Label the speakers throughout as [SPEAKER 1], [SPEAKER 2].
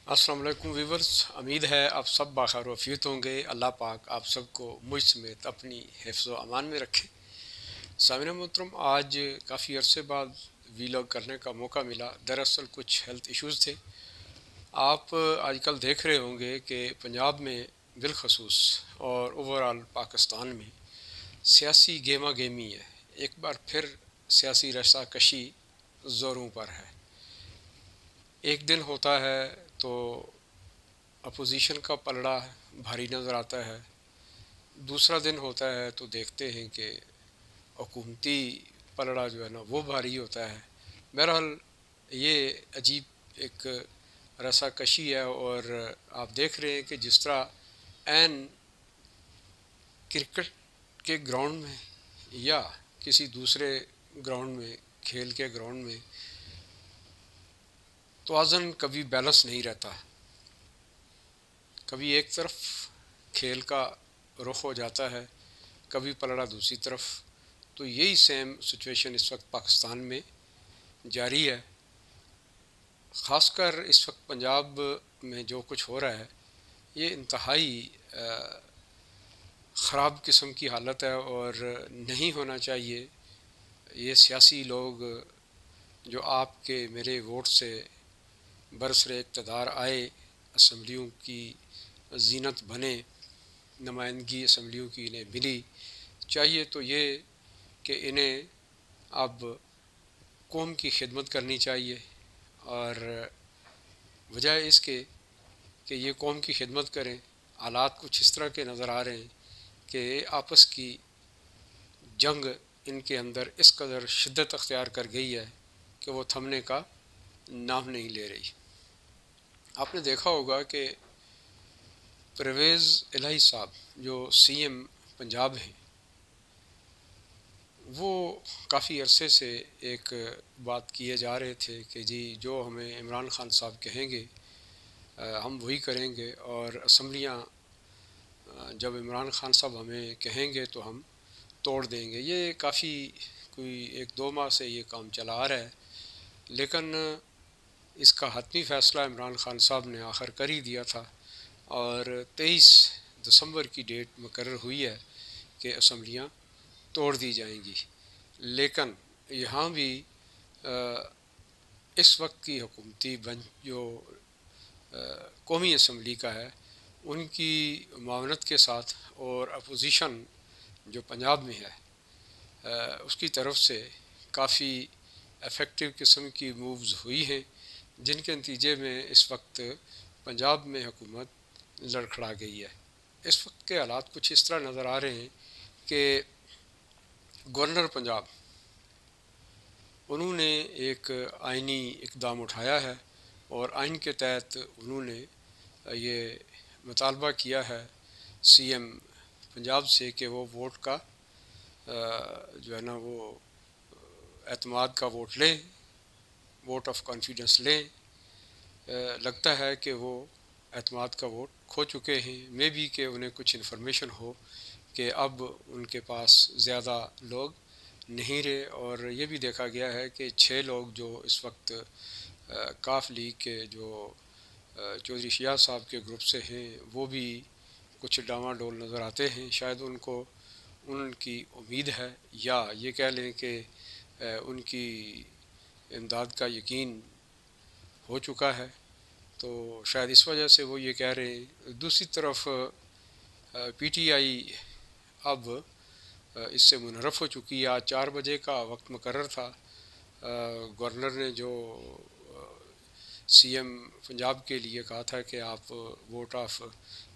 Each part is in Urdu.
[SPEAKER 1] السلام علیکم ویورز، امید ہے آپ سب باخیر وفیت ہوں گے۔ اللہ پاک آپ سب کو مجھ سمیت اپنی حفظ و امان میں رکھے۔ سامعین محترم، آج کافی عرصے بعد ویلاگ کرنے کا موقع ملا۔ دراصل کچھ ہیلتھ ایشوز تھے۔ آپ آج کل دیکھ رہے ہوں گے کہ پنجاب میں بالخصوص اور اوورآل پاکستان میں سیاسی گیما گیمی ہے۔ ایک بار پھر سیاسی رسا کشی زوروں پر ہے۔ ایک دن ہوتا ہے تو اپوزیشن کا پلڑا بھاری نظر آتا ہے، دوسرا دن ہوتا ہے تو دیکھتے ہیں کہ حکومتی پلڑا جو ہے نا وہ بھاری ہوتا ہے۔ بہرحال یہ عجیب ایک رسا کشی ہے، اور آپ دیکھ رہے ہیں کہ جس طرح عین کرکٹ کے گراؤنڈ میں یا کسی دوسرے گراؤنڈ میں، کھیل کے گراؤنڈ میں توازن کبھی بیلنس نہیں رہتا، کبھی ایک طرف کھیل کا رخ ہو جاتا ہے، کبھی پلڑا دوسری طرف۔ تو یہی سیم سچویشن اس وقت پاکستان میں جاری ہے۔ خاص کر اس وقت پنجاب میں جو کچھ ہو رہا ہے یہ انتہائی خراب قسم کی حالت ہے، اور نہیں ہونا چاہیے۔ یہ سیاسی لوگ جو آپ کے میرے ووٹ سے برسر اقتدار آئے، اسمبلیوں کی زینت بنے، نمائندگی اسمبلیوں کی انہیں ملی، چاہیے تو یہ کہ انہیں اب قوم کی خدمت کرنی چاہیے، اور وجہ اس کے کہ یہ قوم کی خدمت کریں، حالات کچھ اس طرح کے نظر آ رہے ہیں کہ آپس کی جنگ ان کے اندر اس قدر شدت اختیار کر گئی ہے کہ وہ تھمنے کا نام نہیں لے رہی۔ آپ نے دیکھا ہوگا کہ پرویز الہی صاحب جو سی ایم پنجاب ہیں، وہ کافی عرصے سے ایک بات کیے جا رہے تھے کہ جی جو ہمیں عمران خان صاحب کہیں گے ہم وہی کریں گے، اور اسمبلیاں جب عمران خان صاحب ہمیں کہیں گے تو ہم توڑ دیں گے۔ یہ کافی کوئی 1-2 ماہ سے یہ کام چلا آ رہا ہے، لیکن اس کا حتمی فیصلہ عمران خان صاحب نے آخر کر ہی دیا تھا، اور 23 دسمبر کی ڈیٹ مقرر ہوئی ہے کہ اسمبلیاں توڑ دی جائیں گی۔ لیکن یہاں بھی اس وقت کی حکومتی بنچ جو قومی اسمبلی کا ہے، ان کی معاونت کے ساتھ اور اپوزیشن جو پنجاب میں ہے اس کی طرف سے کافی افیکٹو قسم کی مووز ہوئی ہیں، جن کے نتیجے میں اس وقت پنجاب میں حکومت لڑکھڑا گئی ہے۔ اس وقت کے حالات کچھ اس طرح نظر آ رہے ہیں کہ گورنر پنجاب انہوں نے ایک آئینی اقدام اٹھایا ہے، اور آئین کے تحت انہوں نے یہ مطالبہ کیا ہے سی ایم پنجاب سے کہ وہ ووٹ کا جو ہے نا وہ اعتماد کا ووٹ لیں، ووٹ آف کانفیڈنس لیں۔ لگتا ہے کہ وہ اعتماد کا ووٹ کھو چکے ہیں، مے بی کہ انہیں کچھ انفارمیشن ہو کہ اب ان کے پاس زیادہ لوگ نہیں رہے، اور یہ بھی دیکھا گیا ہے کہ 6 لوگ جو اس وقت کاف لیگ کے جو چودھری شیاد صاحب کے گروپ سے ہیں وہ بھی کچھ ڈاواں ڈول نظر آتے ہیں۔ شاید ان کی امید ہے، یا یہ کہہ لیں کہ ان کی امداد کا یقین ہو چکا ہے، تو شاید اس وجہ سے وہ یہ کہہ رہے ہیں۔ دوسری طرف پی ٹی آئی اب اس سے منحرف ہو چکی ہے۔ آج 4 بجے کا وقت مقرر تھا، گورنر نے جو سی ایم پنجاب کے لیے کہا تھا کہ آپ ووٹ آف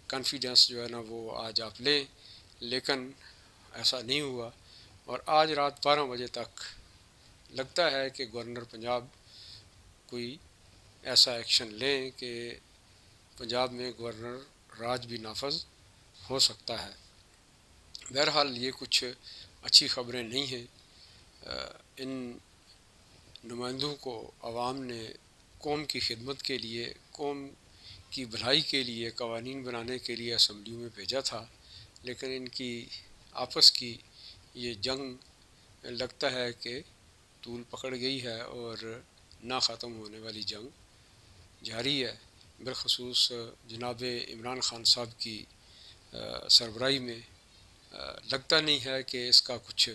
[SPEAKER 1] کانفیڈنس جو ہے نا وہ آج آپ لیں، لیکن ایسا نہیں ہوا، اور آج رات 12 بجے تک لگتا ہے کہ گورنر پنجاب کوئی ایسا ایکشن لیں کہ پنجاب میں گورنر راج بھی نافذ ہو سکتا ہے۔ بہرحال یہ کچھ اچھی خبریں نہیں ہیں۔ ان نمائندوں کو عوام نے قوم کی خدمت کے لیے، قوم کی بھلائی کے لیے، قوانین بنانے کے لیے اسمبلیوں میں بھیجا تھا، لیکن ان کی آپس کی یہ جنگ لگتا ہے کہ طول پکڑ گئی ہے، اور نہ ختم ہونے والی جنگ جاری ہے۔ بالخصوص جناب عمران خان صاحب کی سربراہی میں لگتا نہیں ہے کہ اس کا کچھ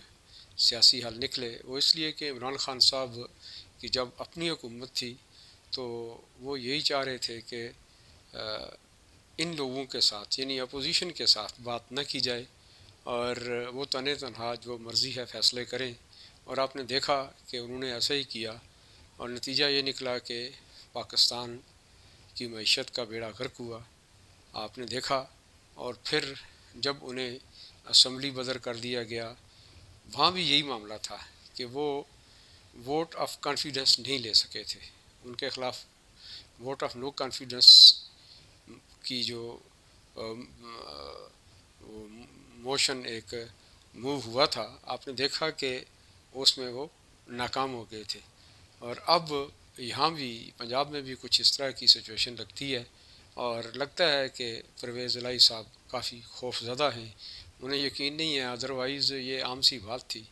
[SPEAKER 1] سیاسی حل نکلے. وہ اس لیے کہ عمران خان صاحب کی جب اپنی حکومت تھی تو وہ یہی چاہ رہے تھے کہ ان لوگوں کے ساتھ یعنی اپوزیشن کے ساتھ بات نہ کی جائے اور وہ تنہا جو مرضی ہے فیصلے کریں. اور آپ نے دیکھا کہ انہوں نے ایسا ہی کیا اور نتیجہ یہ نکلا کہ پاکستان کی معیشت کا بیڑا غرق ہوا. آپ نے دیکھا. اور پھر جب انہیں اسمبلی بدر کر دیا گیا وہاں بھی یہی معاملہ تھا کہ وہ ووٹ آف کانفیڈنس نہیں لے سکے تھے. ان کے خلاف ووٹ آف نو کانفیڈنس کی جو موشن ایک موو ہوا تھا آپ نے دیکھا کہ اس میں وہ ناکام ہو گئے تھے. اور اب یہاں بھی پنجاب میں بھی کچھ اس طرح کی سچویشن لگتی ہے اور لگتا ہے کہ پرویز الہی صاحب کافی خوف زدہ ہیں. انہیں یقین نہیں ہے ادروائز یہ عام سی بات تھی.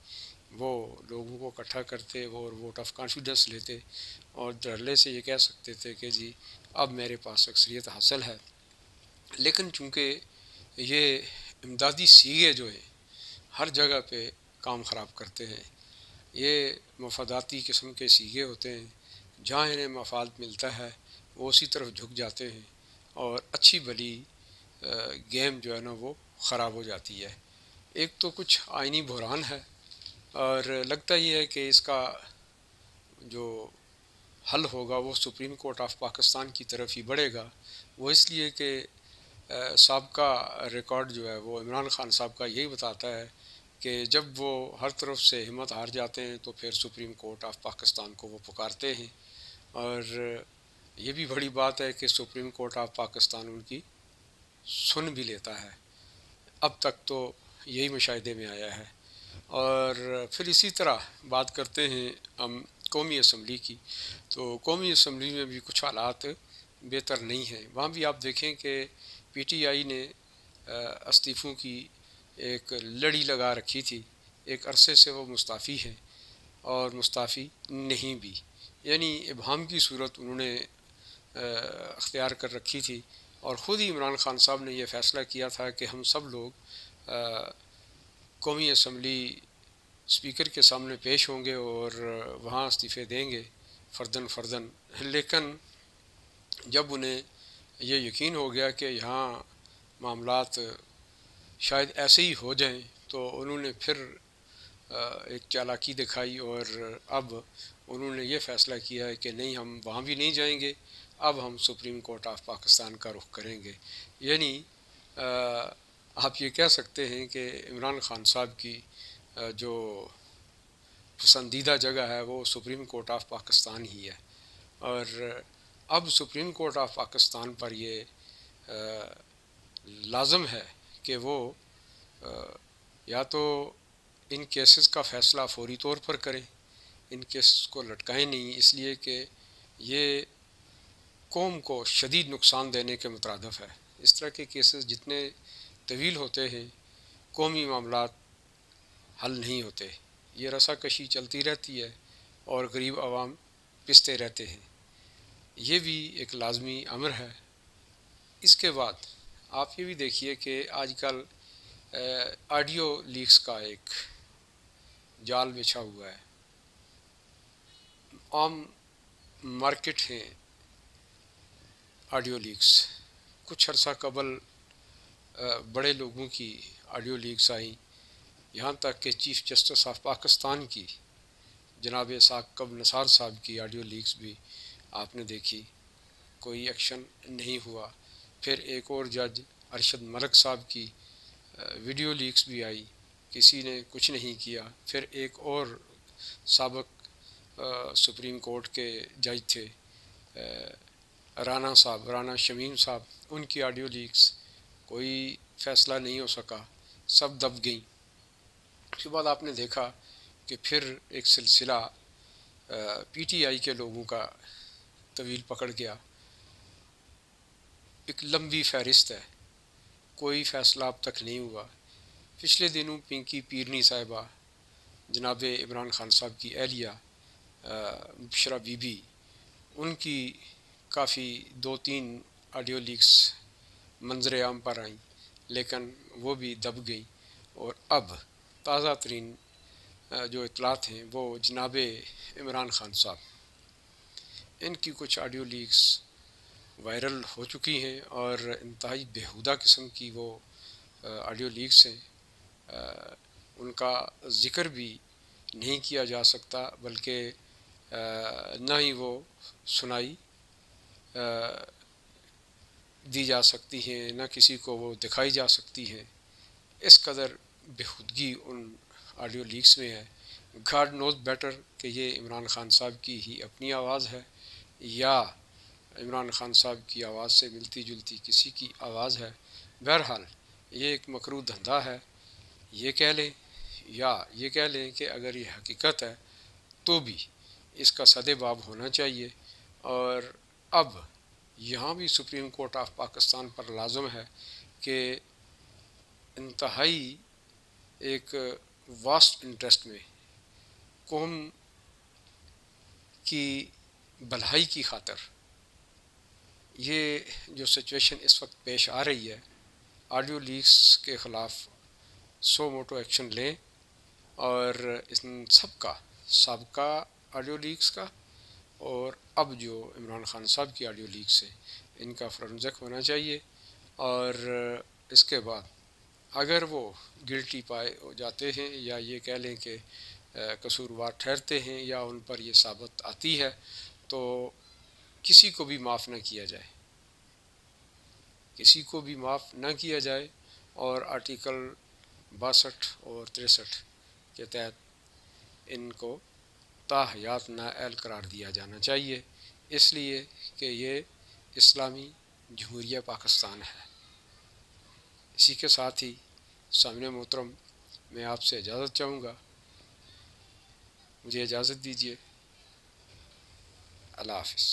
[SPEAKER 1] وہ لوگوں کو اکٹھا کرتے اور ووٹ آف کانفیڈنس لیتے اور دھڑلے سے یہ کہہ سکتے تھے کہ جی اب میرے پاس اکثریت حاصل ہے. لیکن چونکہ یہ امدادی سیگے جو ہیں ہر جگہ پہ کام خراب کرتے ہیں. یہ مفاداتی قسم کے سیگے ہوتے ہیں. جہاں انہیں مفاد ملتا ہے وہ اسی طرف جھک جاتے ہیں اور اچھی بھلی گیم جو ہے نا وہ خراب ہو جاتی ہے. ایک تو کچھ آئینی بحران ہے اور لگتا یہ ہے کہ اس کا جو حل ہوگا وہ سپریم کورٹ آف پاکستان کی طرف ہی بڑھے گا. وہ اس لیے کہ سابقہ ریکارڈ جو ہے وہ عمران خان صاحب کا یہی بتاتا ہے کہ جب وہ ہر طرف سے ہمت ہار جاتے ہیں تو پھر سپریم کورٹ آف پاکستان کو وہ پکارتے ہیں. اور یہ بھی بڑی بات ہے کہ سپریم کورٹ آف پاکستان ان کی سن بھی لیتا ہے. اب تک تو یہی مشاہدے میں آیا ہے. اور پھر اسی طرح بات کرتے ہیں ہم قومی اسمبلی کی. تو قومی اسمبلی میں بھی کچھ حالات بہتر نہیں ہیں. وہاں بھی آپ دیکھیں کہ پی ٹی آئی نے استعفوں کی ایک لڑی لگا رکھی تھی. ایک عرصے سے وہ مستعفی ہیں اور مستعفی نہیں بھی یعنی ابہام کی صورت انہوں نے اختیار کر رکھی تھی. اور خود ہی عمران خان صاحب نے یہ فیصلہ کیا تھا کہ ہم سب لوگ قومی اسمبلی اسپیکر کے سامنے پیش ہوں گے اور وہاں استعفے دیں گے فرداً فرداً. لیکن جب انہیں یہ یقین ہو گیا کہ یہاں معاملات شاید ایسے ہی ہو جائیں تو انہوں نے پھر ایک چالاکی دکھائی اور اب انہوں نے یہ فیصلہ کیا ہے کہ نہیں ہم وہاں بھی نہیں جائیں گے. اب ہم سپریم کورٹ آف پاکستان کا رخ کریں گے. یعنی آپ یہ کہہ سکتے ہیں کہ عمران خان صاحب کی جو پسندیدہ جگہ ہے وہ سپریم کورٹ آف پاکستان ہی ہے. اور اب سپریم کورٹ آف پاکستان پر یہ لازم ہے کہ وہ یا تو ان کیسز کا فیصلہ فوری طور پر کریں. ان کیسز کو لٹکائیں نہیں اس لیے کہ یہ قوم کو شدید نقصان دینے کے مترادف ہے. اس طرح کے کیسز جتنے طویل ہوتے ہیں قومی معاملات حل نہیں ہوتے. یہ رسا کشی چلتی رہتی ہے اور غریب عوام پستے رہتے ہیں. یہ بھی ایک لازمی امر ہے. اس کے بعد آپ یہ بھی دیکھیے کہ آج کل آڈیو لیکس کا ایک جال بچھا ہوا ہے. عام مارکیٹ ہیں آڈیو لیکس. کچھ عرصہ قبل بڑے لوگوں کی آڈیو لیکس آئیں. یہاں تک کہ چیف جسٹس آف پاکستان کی جناب ثاقب نثار صاحب کی آڈیو لیکس بھی آپ نے دیکھی. کوئی ایکشن نہیں ہوا. پھر ایک اور جج ارشد ملک صاحب کی ویڈیو لیکس بھی آئی. کسی نے کچھ نہیں کیا. پھر ایک اور سابق سپریم کورٹ کے جج تھے رانا صاحب رانا شمیم صاحب. ان کی آڈیو لیکس کوئی فیصلہ نہیں ہو سکا. سب دب گئیں. اس کے بعد آپ نے دیکھا کہ پھر ایک سلسلہ پی ٹی آئی کے لوگوں کا طویل پکڑ گیا. ایک لمبی فہرست ہے. کوئی فیصلہ اب تک نہیں ہوا. پچھلے دنوں پنکی پیرنی صاحبہ جناب عمران خان صاحب کی اہلیہ مبشرہ بی بی ان کی کافی 2-3 آڈیو لیکس منظر عام پر آئیں، لیکن وہ بھی دب گئیں، اور اب تازہ ترین جو اطلاعات ہیں وہ جناب عمران خان صاحب، ان کی کچھ آڈیو لیکس وائرل ہو چکی ہیں اور انتہائی بیہودہ قسم کی وہ آڈیو لیکس ہیں. ان کا ذکر بھی نہیں کیا جا سکتا، بلکہ نہ ہی وہ سنائی دی جا سکتی ہیں، نہ کسی کو وہ دکھائی جا سکتی ہیں. اس قدر بیہودگی ان آڈیو لیکس میں ہے. گاڈ نوز بیٹر کہ یہ عمران خان صاحب کی ہی اپنی آواز ہے یا عمران خان صاحب کی آواز سے ملتی جلتی کسی کی آواز ہے. بہرحال یہ ایک مکروہ دھندا ہے، یہ کہہ لیں، یا یہ کہہ لیں کہ اگر یہ حقیقت ہے تو بھی اس کا سد باب ہونا چاہیے. اور اب یہاں بھی سپریم کورٹ آف پاکستان پر لازم ہے کہ انتہائی ایک واسٹ انٹرسٹ میں قوم کی بھلائی کی خاطر یہ جو سچویشن اس وقت پیش آ رہی ہے، آڈیو لیکس کے خلاف سو موٹو ایکشن لیں، اور ان سب کا سابقہ آڈیو لیکس کا اور اب جو عمران خان صاحب کی آڈیو لیکس ہے ان کا فرنزک ہونا چاہیے. اور اس کے بعد اگر وہ گلٹی پائے جاتے ہیں یا یہ کہہ لیں کہ قصوروار ٹھہرتے ہیں یا ان پر یہ ثابت آتی ہے تو کسی کو بھی معاف نہ کیا جائے، کسی کو بھی معاف نہ کیا جائے. اور آرٹیکل 62 اور 63 کے تحت ان کو تاحیات نااہل قرار دیا جانا چاہیے، اس لیے کہ یہ اسلامی جمہوریہ پاکستان ہے. اسی کے ساتھ ہی سامعین محترم، میں آپ سے اجازت چاہوں گا، مجھے اجازت دیجیے. اللہ حافظ.